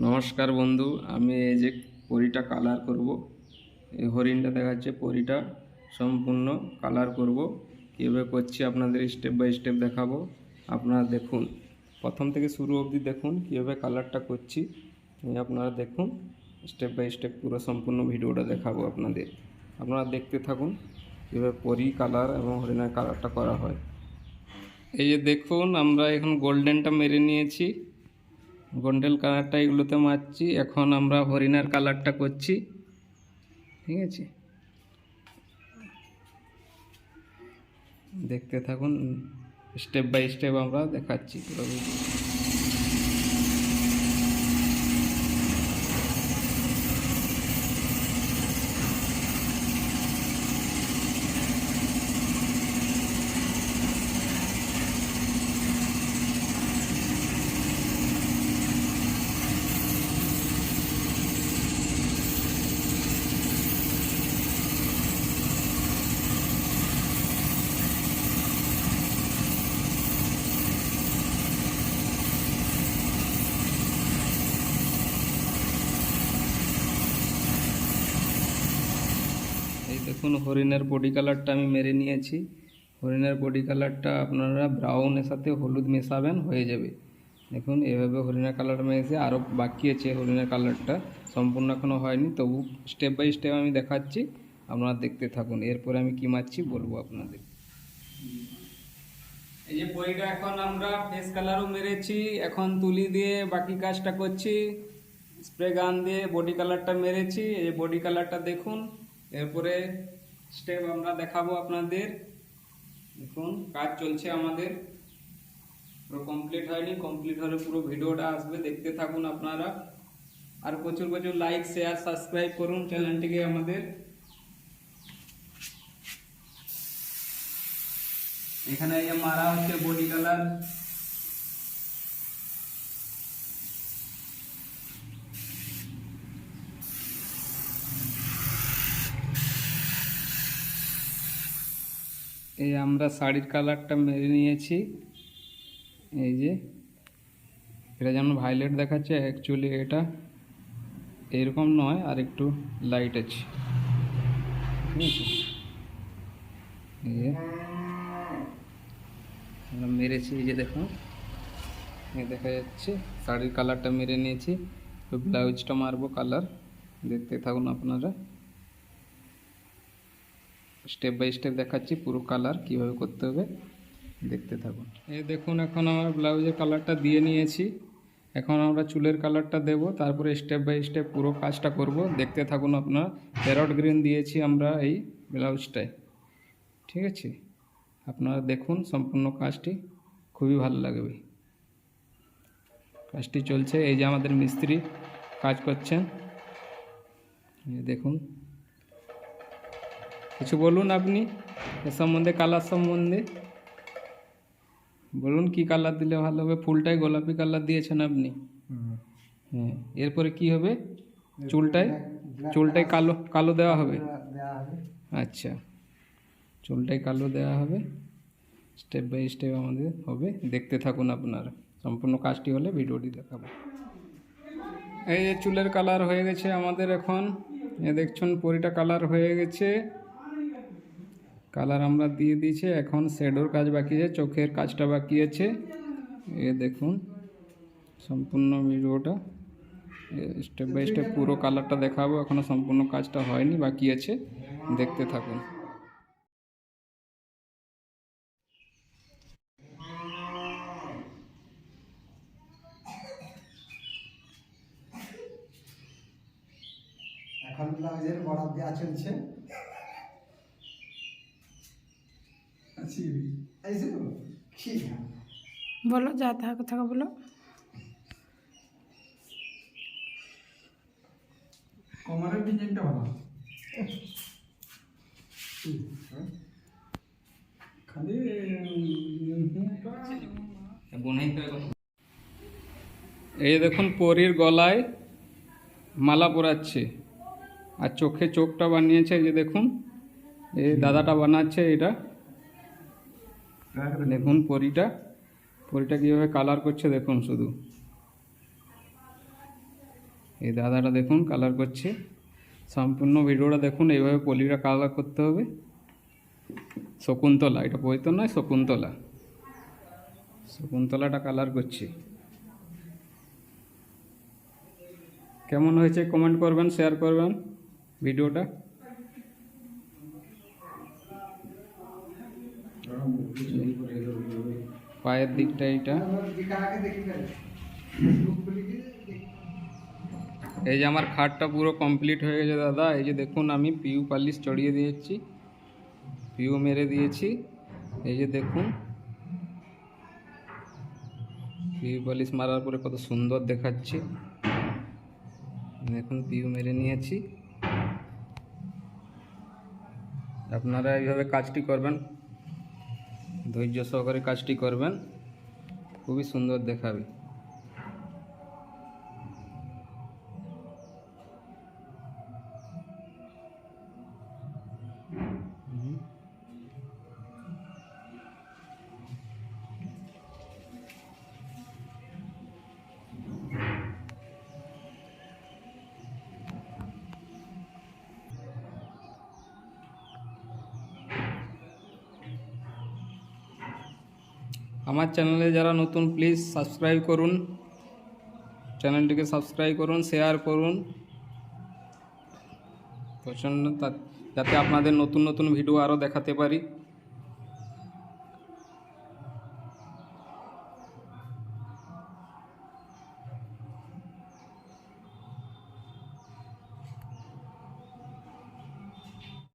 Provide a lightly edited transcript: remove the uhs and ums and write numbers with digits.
নমস্কার বন্ধু, আমি এই যে পরীটা কালার করব। এই হরিণটা দেখাচ্ছে, পরীটা সম্পূর্ণ কালার করব। কীভাবে করছি আপনাদের স্টেপ বাই স্টেপ দেখাবো। আপনারা দেখুন, প্রথম থেকে শুরু অবধি দেখুন কীভাবে কালারটা করছি। আপনারা দেখুন, স্টেপ বাই স্টেপ পুরো সম্পূর্ণ ভিডিওটা দেখাবো আপনাদের। আপনারা দেখতে থাকুন কীভাবে পরী কালার এবং হরিণের কালারটা করা হয়। এই যে দেখুন, আমরা এখন গোল্ডেনটা মেরে নিয়েছি, গোল্ডেন কালারটা এগুলোতে মারছি। এখন আমরা হরিণার কালারটা করছি, ঠিক আছে? দেখতে থাকুন, স্টেপ বাই স্টেপ আমরা দেখাচ্ছি পুরো ভিডিও। এই দেখুন, হরিণের বডি কালারটা আমি মেরে নিয়েছি। হরিণের বডি কালারটা আপনারা ব্রাউনের সাথে হলুদ মেশাবেন, হয়ে যাবে। দেখুন, এভাবে হরিণের কালার মেশে আরও বাকি আছে। হরিণের কালারটা সম্পূর্ণ এখনও হয়নি, তবু স্টেপ বাই স্টেপ আমি দেখাচ্ছি, আপনারা দেখতে থাকুন। এরপরে আমি কী মারছি বলবো আপনাদের। এই যে বইটা এখন আমরা ফেস কালারও মেরেছি, এখন তুলি দিয়ে বাকি কাজটা করছি। স্প্রে গান দিয়ে বডি কালারটা মেরেছি, এই যে বডি কালারটা দেখুন। এরপরে স্টেপ আমরা দেখাবো আপনাদের। দেখুন, কাজ চলছে আমাদের, পুরো কমপ্লিট হয়নি। কমপ্লিট হলে পুরো ভিডিওটা আসবে, দেখতে থাকুন আপনারা। আর প্রচুর প্রচুর লাইক, শেয়ার, সাবস্ক্রাইব করুন চ্যানেলটিকে আমাদের। এখানে এই মারা হচ্ছে বডি কালার। এই আমরা শাড়ির কালারটা মেরে নিয়েছি। এই যে এটা যেমন ভায়োলেট দেখাচ্ছে, অ্যাকচুয়ালি এটা এরকম নয়, আর একটু লাইট আছে, ঠিক আছে? এই যে আমরা মেরেছি, এই যে দেখুন, এই দেখা যাচ্ছে শাড়ির কালারটা মেরে নিয়েছি। তো ব্লাউজটা মারবো কালার, দেখতে থাকুন আপনারা। স্টেপ বাই স্টেপ দেখাচ্ছি পুরো কালার কীভাবে করতে হবে, দেখতে থাকুন। এই দেখুন, এখন আমার ব্লাউজের কালারটা দিয়ে নিয়েছি। এখন আমরা চুলের কালারটা দেব, তারপরে স্টেপ বাই স্টেপ পুরো কাজটা করব, দেখতে থাকুন আপনারা। প্যারট গ্রিন দিয়েছি আমরা এই ব্লাউজটায়, ঠিক আছে? আপনারা দেখুন সম্পূর্ণ কাজটি, খুবই ভালো লাগবে। কাজটি চলছে, এই যে আমাদের মিস্ত্রি কাজ করছেন, দেখুন। কিছু বলুন আপনি এ সম্বন্ধে, কালার সম্বন্ধে বলুন, কি কালার দিলে ভালো হবে? ফুলটাই গোলাপি কালার দিয়েছেন আপনি। হ্যাঁ, এরপরে কি হবে? চুলটাই কালো কালো দেওয়া হবে। আচ্ছা, চুলটাই কালো দেওয়া হবে। স্টেপ বাই স্টেপ আমাদের হবে, দেখতে থাকুন আপনারা। সম্পূর্ণ কাজটি হলে ভিডিওটি দেখাবো। এই যে চুলের কালার হয়ে গেছে আমাদের এখন। দেখছেন পরীটা কালার হয়ে গেছে, কালার আমরা দিয়ে দিয়েছি। এখন শ্যাডোর কাজ বাকি আছে, চোখের কাজটা বাকি আছে। এ দেখুন সম্পূর্ণ ভিডিওটা, স্টেপ বাই স্টেপ পুরো কালারটা দেখাবো। এখনও সম্পূর্ণ কাজটা হয়নি, বাকি আছে, দেখতে থাকুন। এখন ব্লাউজের বর্ডার দেওয়া চলছে। বলো, যা থাকা কথা বলো। কমারের ডিজাইনটা ভালো, খালি এই দেখুন, পরীর গলায় মালা পরাচ্ছে আর চোখে চোখটা বানিয়েছে। এই যে দেখুন, এই দাদাটা বানাচ্ছে এটা। দেখুন পরীটা কীভাবে কালার করছে, দেখুন শুধু। এই দাদাটা দেখুন কালার করছে। সম্পূর্ণ ভিডিওটা দেখুন। এইভাবে পলিটা কালার করতে হবে। শকুন্তলা, এটা বই তো নয়, শকুন্তলা। শকুন্তলাটা কালার করছে। কেমন হয়েছে কমেন্ট করবেন, শেয়ার করবেন ভিডিওটা। পায়ের দিকটা এইটা। এই যে আমার খাটটা পুরো কমপ্লিট হয়ে গেছে দাদা। এই যে দেখুন আমি পিউ পালিশ চড়িয়ে দিয়েছি, পিউ মেরে দিয়েছি। এই যে দেখুন পিউ পালিশ মারার পরে কত সুন্দর দেখাচ্ছে। দেখুন পিউ মেরে নিয়েছি। আপনারা এইভাবে কাজটি করবেন, ধৈর্য সহকারে কাজটি করবেন, খুবই সুন্দর দেখাবে। আমার চ্যানেলে যারা নতুন প্লিজ সাবস্ক্রাইব করুন, চ্যানেলটিকে সাবস্ক্রাইব করুন, শেয়ার করুন প্রচণ্ড, যাতে আপনাদের নতুন নতুন ভিডিও আরও দেখাতে পারি।